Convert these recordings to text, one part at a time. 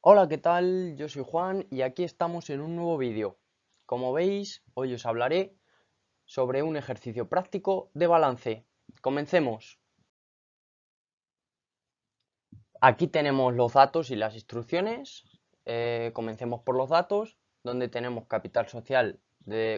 Hola, ¿qué tal? Yo soy Juan y aquí estamos en un nuevo vídeo. Como veis, hoy os hablaré sobre un ejercicio práctico de balance. Comencemos. Aquí tenemos los datos y las instrucciones. Comencemos por los datos, donde tenemos capital social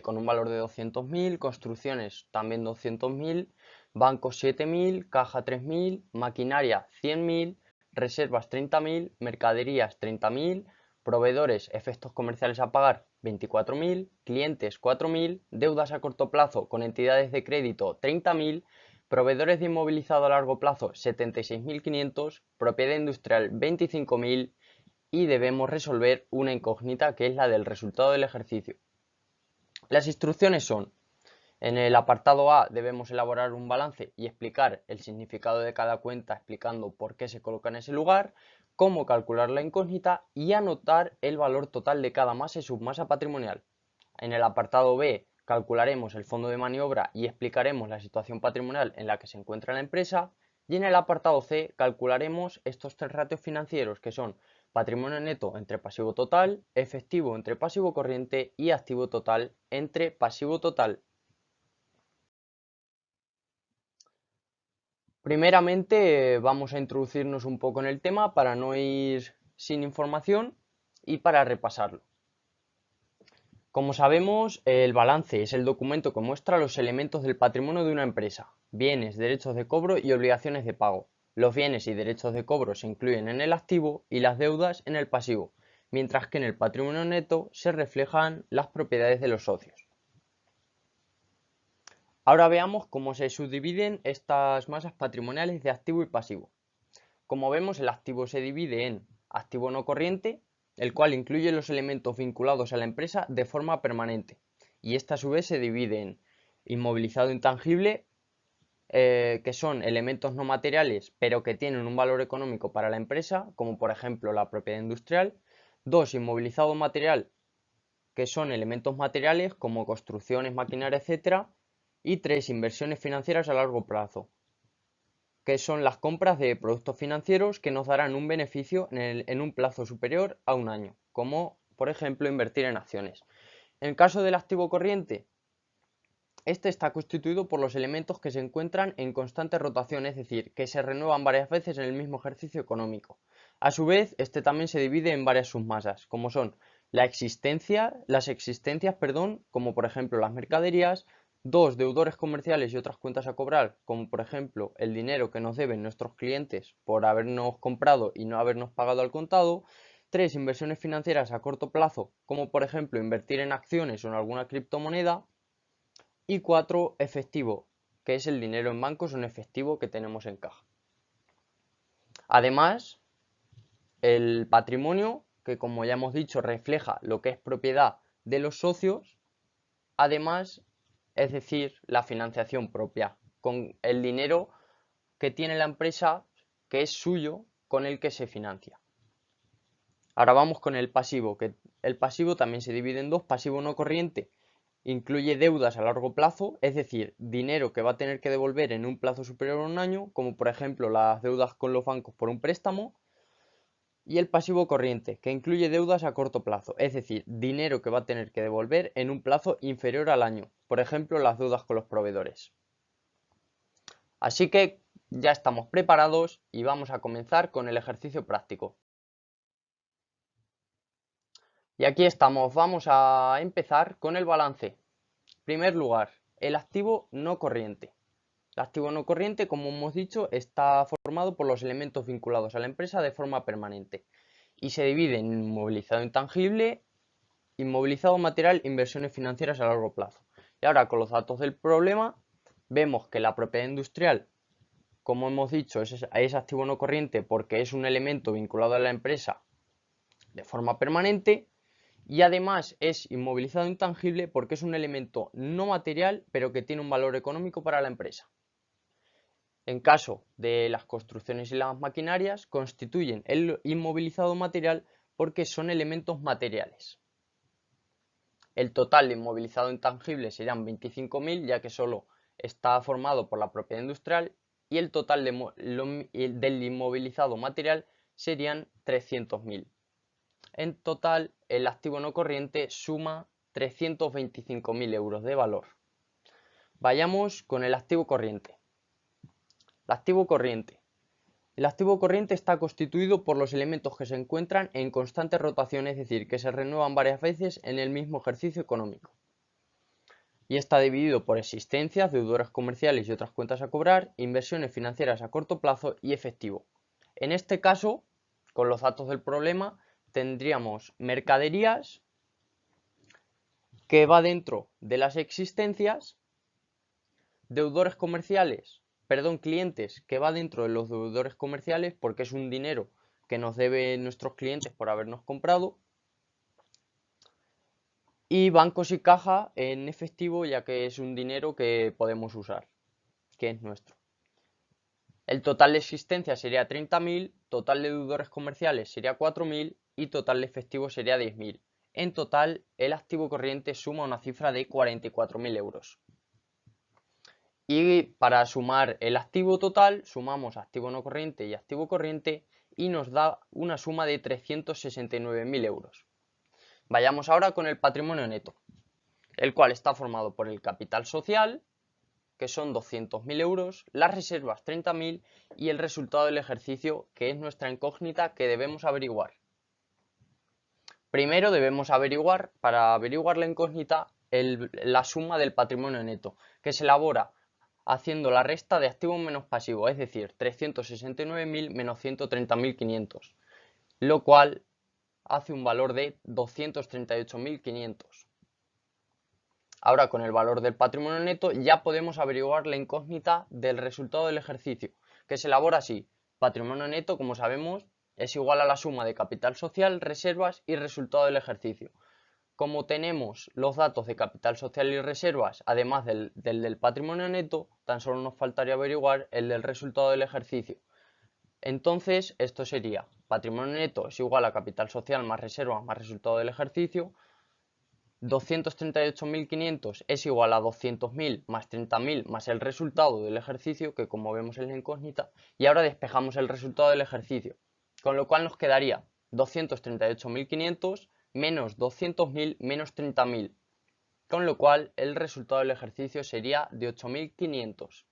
con un valor de 200.000, construcciones también 200.000, bancos 7.000, caja 3.000, maquinaria 100.000, reservas 30.000, mercaderías 30.000, proveedores, efectos comerciales a pagar 24.000, clientes 4.000, deudas a corto plazo con entidades de crédito 30.000, proveedores de inmovilizado a largo plazo 76.500, propiedad industrial 25.000 y debemos resolver una incógnita que es la del resultado del ejercicio. Las instrucciones son: en el apartado A debemos elaborar un balance y explicar el significado de cada cuenta explicando por qué se coloca en ese lugar, cómo calcular la incógnita y anotar el valor total de cada masa y submasa patrimonial. En el apartado B calcularemos el fondo de maniobra y explicaremos la situación patrimonial en la que se encuentra la empresa. Y en el apartado C calcularemos estos tres ratios financieros, que son patrimonio neto entre pasivo total, efectivo entre pasivo corriente y activo total entre pasivo total. Primeramente vamos a introducirnos un poco en el tema para no ir sin información y para repasarlo. Como sabemos, el balance es el documento que muestra los elementos del patrimonio de una empresa: bienes, derechos de cobro y obligaciones de pago. Los bienes y derechos de cobro se incluyen en el activo y las deudas en el pasivo, mientras que en el patrimonio neto se reflejan las propiedades de los socios. Ahora veamos cómo se subdividen estas masas patrimoniales de activo y pasivo. Como vemos, el activo se divide en activo no corriente, el cual incluye los elementos vinculados a la empresa de forma permanente, y esta a su vez se divide en inmovilizado intangible, que son elementos no materiales pero que tienen un valor económico para la empresa, como por ejemplo la propiedad industrial. Dos, inmovilizado material, que son elementos materiales como construcciones, maquinaria, etcétera. Y tres, inversiones financieras a largo plazo, que son las compras de productos financieros que nos darán un beneficio en un plazo superior a un año, como por ejemplo invertir en acciones. En el caso del activo corriente, este está constituido por los elementos que se encuentran en constante rotación, es decir, que se renuevan varias veces en el mismo ejercicio económico. A su vez, este también se divide en varias submasas, como son las existencias, como por ejemplo las mercaderías; dos, deudores comerciales y otras cuentas a cobrar, como por ejemplo el dinero que nos deben nuestros clientes por habernos comprado y no habernos pagado al contado; tres, inversiones financieras a corto plazo, como por ejemplo invertir en acciones o en alguna criptomoneda; y cuatro, efectivo, que es el dinero en bancos o en efectivo que tenemos en caja. Además, el patrimonio, que como ya hemos dicho refleja lo que es propiedad de los socios; además, es decir, la financiación propia, con el dinero que tiene la empresa, que es suyo, con el que se financia. Ahora vamos con el pasivo, que el pasivo también se divide en dos: pasivo no corriente, incluye deudas a largo plazo, es decir, dinero que va a tener que devolver en un plazo superior a un año, como por ejemplo las deudas con los bancos por un préstamo; y el pasivo corriente, que incluye deudas a corto plazo, es decir, dinero que va a tener que devolver en un plazo inferior al año, por ejemplo las deudas con los proveedores. Así que ya estamos preparados y vamos a comenzar con el ejercicio práctico. Y aquí estamos, vamos a empezar con el balance. En primer lugar, el activo no corriente. El activo no corriente, como hemos dicho, está formado por los elementos vinculados a la empresa de forma permanente y se divide en inmovilizado intangible, inmovilizado material, inversiones financieras a largo plazo. Y ahora, con los datos del problema, vemos que la propiedad industrial, como hemos dicho, es activo no corriente porque es un elemento vinculado a la empresa de forma permanente, y además es inmovilizado intangible porque es un elemento no material pero que tiene un valor económico para la empresa. En caso de las construcciones y las maquinarias, constituyen el inmovilizado material porque son elementos materiales. El total de inmovilizado intangible serían 25.000, ya que solo está formado por la propiedad industrial, y el total del inmovilizado material serían 300.000. En total, el activo no corriente suma 325.000 euros de valor. Vayamos con el activo corriente. El activo corriente. El activo corriente está constituido por los elementos que se encuentran en constante rotación, es decir, que se renuevan varias veces en el mismo ejercicio económico. Y está dividido por existencias, deudores comerciales y otras cuentas a cobrar, inversiones financieras a corto plazo y efectivo. En este caso, con los datos del problema, tendríamos mercaderías, que va dentro de las existencias, deudores comerciales, clientes, que va dentro de los deudores comerciales porque es un dinero que nos deben nuestros clientes por habernos comprado, y bancos y caja en efectivo, ya que es un dinero que podemos usar, que es nuestro. El total de existencia sería 30.000, total de deudores comerciales sería 4.000 y total de efectivo sería 10.000. En total, el activo corriente suma una cifra de 44.000 euros. Y para sumar el activo total, sumamos activo no corriente y activo corriente y nos da una suma de 369.000 euros. Vayamos ahora con el patrimonio neto, el cual está formado por el capital social, que son 200.000 euros, las reservas 30.000 y el resultado del ejercicio, que es nuestra incógnita que debemos averiguar. Primero debemos averiguar, para averiguar la incógnita, la suma del patrimonio neto, que se elabora haciendo la resta de activo menos pasivo, es decir, 369.000 menos 130.500, lo cual hace un valor de 238.500. Ahora, con el valor del patrimonio neto ya podemos averiguar la incógnita del resultado del ejercicio, que se elabora así. Patrimonio neto, como sabemos, es igual a la suma de capital social, reservas y resultado del ejercicio. Como tenemos los datos de capital social y reservas, además del patrimonio neto, tan solo nos faltaría averiguar el del resultado del ejercicio. Entonces, esto sería: patrimonio neto es igual a capital social más reservas más resultado del ejercicio. 238.500 es igual a 200.000 más 30.000 más el resultado del ejercicio, que como vemos es la incógnita, y ahora despejamos el resultado del ejercicio, con lo cual nos quedaría 238.500 menos 200.000 menos 30.000, con lo cual el resultado del ejercicio sería de 8.500.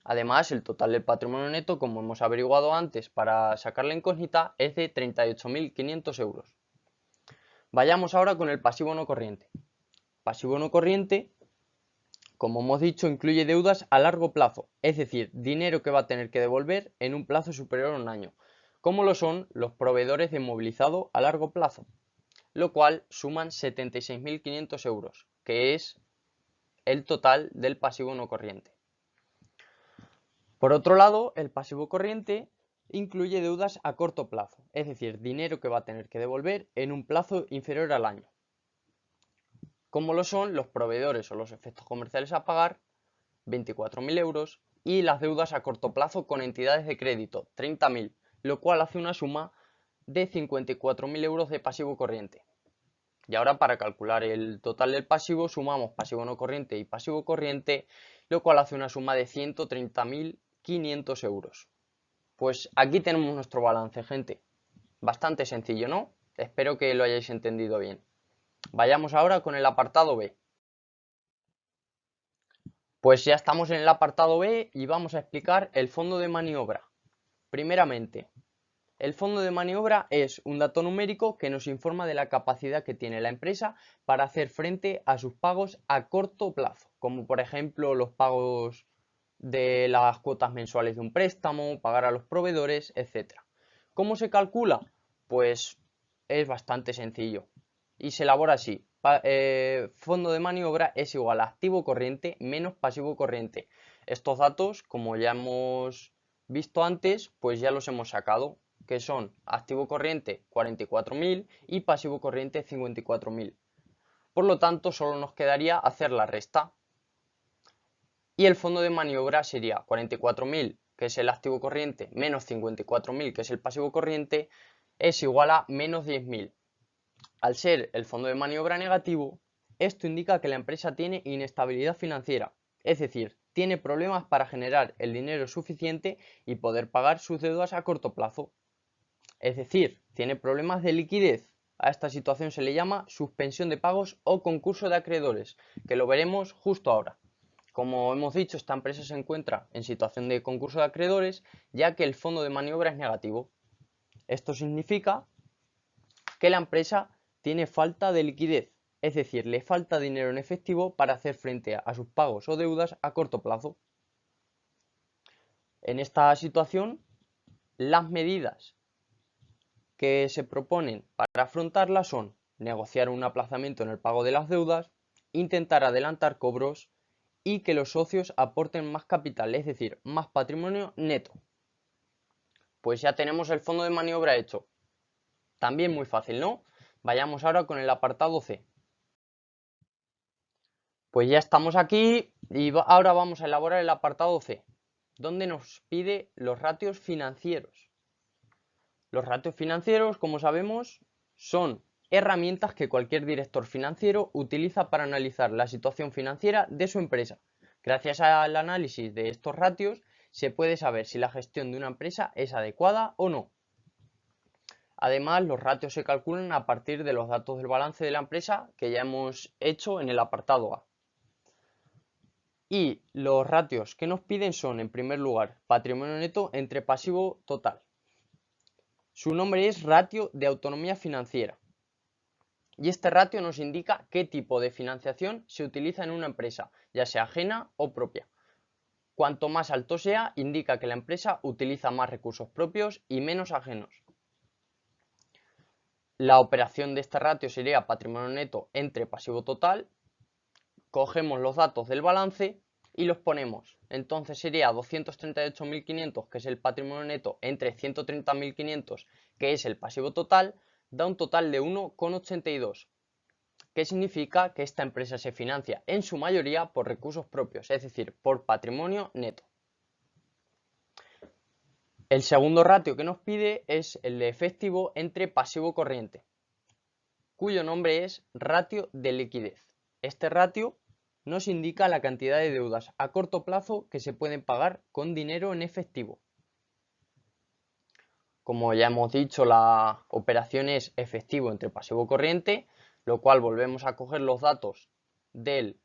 Además, el total del patrimonio neto, como hemos averiguado antes para sacar la incógnita, es de 38.500 euros. Vayamos ahora con el pasivo no corriente. Pasivo no corriente, como hemos dicho, incluye deudas a largo plazo, es decir, dinero que va a tener que devolver en un plazo superior a un año, como lo son los proveedores de movilizado a largo plazo, lo cual suman 76.500 euros, que es el total del pasivo no corriente. Por otro lado, el pasivo corriente incluye deudas a corto plazo, es decir, dinero que va a tener que devolver en un plazo inferior al año, como lo son los proveedores o los efectos comerciales a pagar, 24.000 euros, y las deudas a corto plazo con entidades de crédito, 30.000, lo cual hace una suma de 54.000 euros de pasivo corriente. Y ahora, para calcular el total del pasivo, sumamos pasivo no corriente y pasivo corriente, lo cual hace una suma de 130.500 euros. Pues aquí tenemos nuestro balance, gente. Bastante sencillo, ¿no? Espero que lo hayáis entendido bien. Vayamos ahora con el apartado B. Pues ya estamos en el apartado B y vamos a explicar el fondo de maniobra. Primeramente, el fondo de maniobra es un dato numérico que nos informa de la capacidad que tiene la empresa para hacer frente a sus pagos a corto plazo, como por ejemplo los pagos de las cuotas mensuales de un préstamo, pagar a los proveedores, etc. ¿Cómo se calcula? Pues es bastante sencillo y se elabora así. Fondo de maniobra es igual a activo corriente menos pasivo corriente. Estos datos, como ya hemos visto antes, pues ya los hemos sacado, que son activo corriente 44.000 y pasivo corriente 54.000. Por lo tanto, solo nos quedaría hacer la resta. Y el fondo de maniobra sería 44.000, que es el activo corriente, menos 54.000, que es el pasivo corriente, es igual a menos 10.000. Al ser el fondo de maniobra negativo, esto indica que la empresa tiene inestabilidad financiera, es decir, tiene problemas para generar el dinero suficiente y poder pagar sus deudas a corto plazo. es decir, tiene problemas de liquidez. A esta situación se le llama suspensión de pagos o concurso de acreedores, que lo veremos justo ahora. Como hemos dicho, esta empresa se encuentra en situación de concurso de acreedores, ya que el fondo de maniobra es negativo. Esto significa que la empresa tiene falta de liquidez, es decir, le falta dinero en efectivo para hacer frente a sus pagos o deudas a corto plazo. En esta situación, las medidas que se proponen para afrontarla son negociar un aplazamiento en el pago de las deudas, intentar adelantar cobros y que los socios aporten más capital, es decir, más patrimonio neto. Pues ya tenemos el fondo de maniobra hecho. También muy fácil, ¿no? Vayamos ahora con el apartado C. Pues ya estamos aquí y ahora vamos a elaborar el apartado C, donde nos pide los ratios financieros. Los ratios financieros, como sabemos, son herramientas que cualquier director financiero utiliza para analizar la situación financiera de su empresa. Gracias al análisis de estos ratios se puede saber si la gestión de una empresa es adecuada o no. Además, los ratios se calculan a partir de los datos del balance de la empresa que ya hemos hecho en el apartado A. Y los ratios que nos piden son, en primer lugar, patrimonio neto entre pasivo total. Su nombre es ratio de autonomía financiera. Y este ratio nos indica qué tipo de financiación se utiliza en una empresa, ya sea ajena o propia. Cuanto más alto sea, indica que la empresa utiliza más recursos propios y menos ajenos. La operación de este ratio sería patrimonio neto entre pasivo total. Cogemos los datos del balance y los ponemos. Entonces sería 238.500, que es el patrimonio neto, entre 130.500, que es el pasivo total, da un total de 1,82. ¿Qué significa? Que esta empresa se financia en su mayoría por recursos propios, es decir, por patrimonio neto. El segundo ratio que nos pide es el de efectivo entre pasivo corriente, cuyo nombre es ratio de liquidez. Este ratio nos indica la cantidad de deudas a corto plazo que se pueden pagar con dinero en efectivo. Como ya hemos dicho, la operación es efectivo entre pasivo corriente, lo cual volvemos a coger los datos del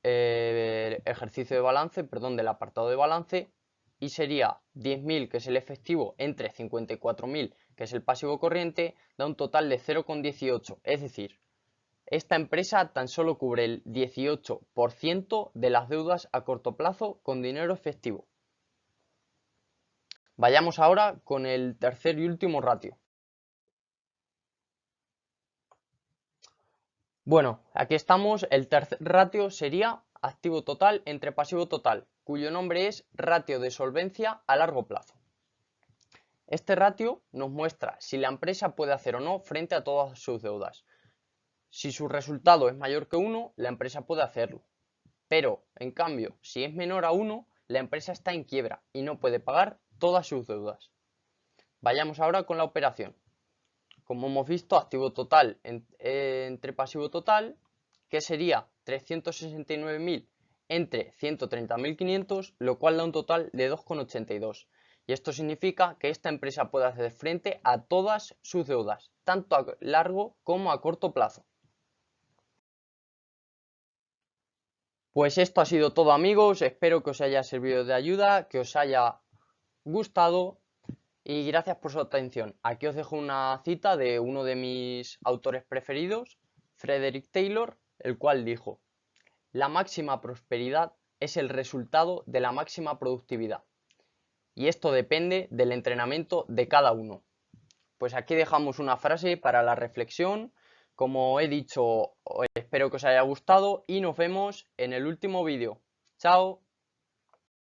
ejercicio de balance, perdón, del apartado de balance, y sería 10.000, que es el efectivo, entre 54.000, que es el pasivo corriente, da un total de 0,18. Es decir, esta empresa tan solo cubre el 18% de las deudas a corto plazo con dinero efectivo. Vayamos ahora con el tercer y último ratio. Bueno, aquí estamos. El tercer ratio sería activo total entre pasivo total, cuyo nombre es ratio de solvencia a largo plazo. Este ratio nos muestra si la empresa puede hacer o no frente a todas sus deudas. Si su resultado es mayor que 1, la empresa puede hacerlo. Pero, en cambio, si es menor a 1, la empresa está en quiebra y no puede pagar todas sus deudas. Vayamos ahora con la operación. Como hemos visto, activo total entre pasivo total, que sería 369.000 entre 130.500, lo cual da un total de 2,82. Y esto significa que esta empresa puede hacer frente a todas sus deudas, tanto a largo como a corto plazo. Pues esto ha sido todo, amigos, espero que os haya servido de ayuda, que os haya gustado y gracias por su atención. Aquí os dejo una cita de uno de mis autores preferidos, Frederick Taylor, el cual dijo: la máxima prosperidad es el resultado de la máxima productividad. Y esto depende del entrenamiento de cada uno. Pues aquí dejamos una frase para la reflexión. Como he dicho, espero que os haya gustado y nos vemos en el último vídeo. Chao.